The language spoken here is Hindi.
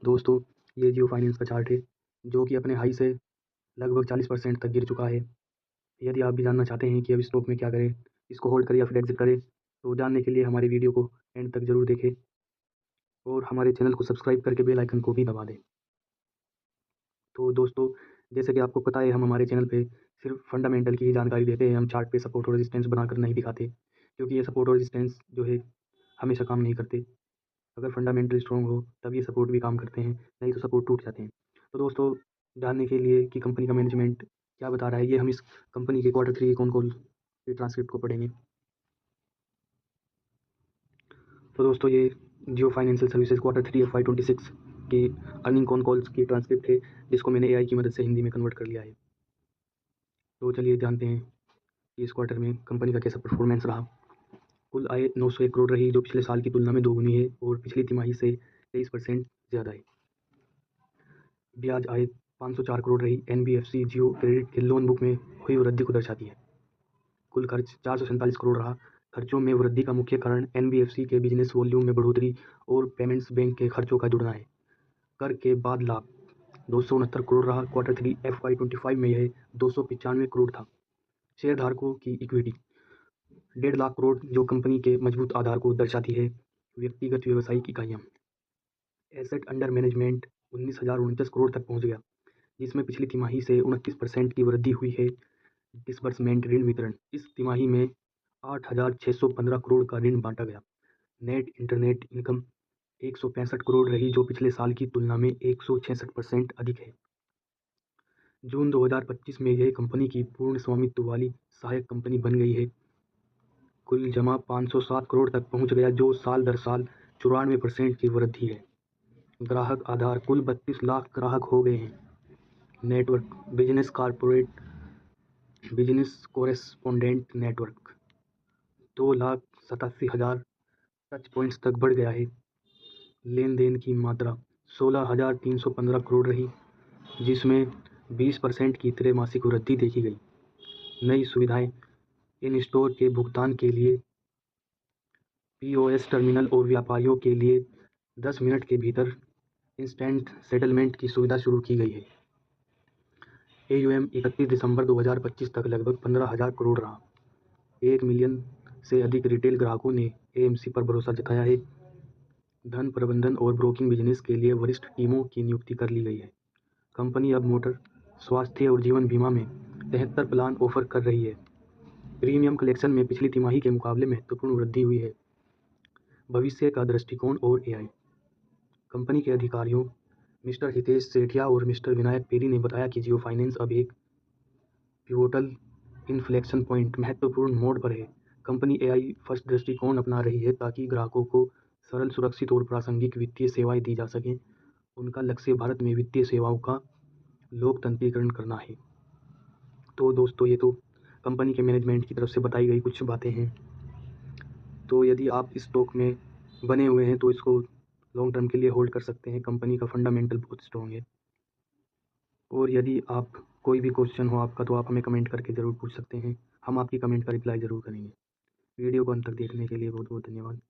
दोस्तों, ये जियो फाइनेंस का चार्ट है जो कि अपने हाई से लगभग 40% तक गिर चुका है। यदि आप भी जानना चाहते हैं कि अब स्टॉक में क्या करें, इसको होल्ड करें या फिर एग्जिट करें, तो जानने के लिए हमारी वीडियो को एंड तक ज़रूर देखें और हमारे चैनल को सब्सक्राइब करके बेल आइकन को भी दबा दें। तो दोस्तों, जैसे कि आपको पता है, हम हमारे चैनल पे सिर्फ फंडामेंटल की ही जानकारी देते हैं। हम चार्ट पे सपोर्ट और रेजिस्टेंस बनाकर नहीं दिखाते, क्योंकि ये सपोर्ट और रेजिस्टेंस जो है हमेशा काम नहीं करते। अगर फंडामेंटल स्ट्रॉन्ग हो तब ये सपोर्ट भी काम करते हैं, नहीं तो सपोर्ट टूट जाते हैं। तो दोस्तों, जानने के लिए कि कंपनी का मैनेजमेंट क्या बता रहा है, ये हम इस कंपनी के Q3 कॉन कॉल के ट्रांसक्रिप्ट को पढ़ेंगे। तो दोस्तों, ये जियो फाइनेंशियल सर्विसेज Q3 FY26 की अर्निंग कॉन कॉल्स की ट्रांसक्रिप्ट है, जिसको मैंने AI की मदद से हिंदी में कन्वर्ट कर लिया है। तो चलिए जानते हैं कि इस क्वार्टर में कंपनी का कैसा परफॉर्मेंस रहा। कुल आय 901 करोड़ रही, जो पिछले साल की तुलना में दोगुनी है और पिछली तिमाही से 23% ज़्यादा है। ब्याज आय 504 करोड़ रही। NBFC जियो क्रेडिट के लोन बुक में हुई वृद्धि को दर्शाती है। कुल खर्च 447 करोड़ रहा। खर्चों में वृद्धि का मुख्य कारण NBFC के बिजनेस वॉल्यूम में बढ़ोतरी और पेमेंट्स बैंक के खर्चों का जुड़ना है। कर के बाद लाभ 269 करोड़ रहा। Q3 FY25 में यह 295 करोड़ था। शेयरधारकों की इक्विटी 1.5 लाख करोड़, जो कंपनी के मजबूत आधार को दर्शाती है। व्यक्तिगत व्यावसायिक इकाइयाँ, एसेट अंडर मैनेजमेंट 19,049 करोड़ तक पहुँच गया, जिसमें पिछली तिमाही से 29% की वृद्धि हुई है। डिसबर्समेंट ऋण वितरण, इस तिमाही में 8,615 करोड़ का ऋण बांटा गया। नेट इंटरनेट इनकम 165 करोड़ रही, जो पिछले साल की तुलना में 166% अधिक है। जून 2025 में यह कंपनी की पूर्ण स्वामित्व वाली सहायक कंपनी बन गई है। कुल जमा 507 करोड़ तक पहुंच गया, जो साल दर साल 94% की वृद्धि है। ग्राहक आधार, कुल 32 लाख ग्राहक हो गए हैं। Network, business corporate business correspondent network 2,87,000 touch points तक बढ़ गया है। लेन देन की मात्रा 16,315 करोड़ रही, जिसमें 20% की त्रैमासिक वृद्धि देखी गई। नई सुविधाएं, इन स्टोर के भुगतान के लिए POS टर्मिनल और व्यापारियों के लिए 10 मिनट के भीतर इंस्टेंट सेटलमेंट की सुविधा शुरू की गई है। AUM 31 दिसंबर 2025 तक लगभग 15,000 करोड़ रहा। 1 मिलियन से अधिक रिटेल ग्राहकों ने AMC पर भरोसा जताया है। धन प्रबंधन और ब्रोकिंग बिजनेस के लिए वरिष्ठ टीमों की नियुक्ति कर ली गई है। कंपनी अब मोटर, स्वास्थ्य और जीवन बीमा में 73 प्लान ऑफर कर रही है। प्रीमियम कलेक्शन में पिछली तिमाही के मुकाबले महत्वपूर्ण वृद्धि हुई है। भविष्य का दृष्टिकोण और AI, कंपनी के अधिकारियों मिस्टर हितेश सेठिया और मिस्टर विनायक पेरी ने बताया कि जियो फाइनेंस अब एक पिवोटल इन्फ्लेक्शन पॉइंट महत्वपूर्ण मोड़ पर है। कंपनी AI फर्स्ट दृष्टिकोण अपना रही है ताकि ग्राहकों को सरल, सुरक्षित और प्रासंगिक वित्तीय सेवाएं दी जा सकें। उनका लक्ष्य भारत में वित्तीय सेवाओं का लोकतंत्रीकरण करना है। तो दोस्तों, ये तो कंपनी के मैनेजमेंट की तरफ से बताई गई कुछ बातें हैं। तो यदि आप इस स्टॉक में बने हुए हैं तो इसको लॉन्ग टर्म के लिए होल्ड कर सकते हैं। कंपनी का फंडामेंटल बहुत स्ट्रॉन्ग है। और यदि आप कोई भी क्वेश्चन हो आपका, तो आप हमें कमेंट करके ज़रूर पूछ सकते हैं। हम आपकी कमेंट का रिप्लाई ज़रूर करेंगे। वीडियो को अंत तक देखने के लिए बहुत बहुत धन्यवाद।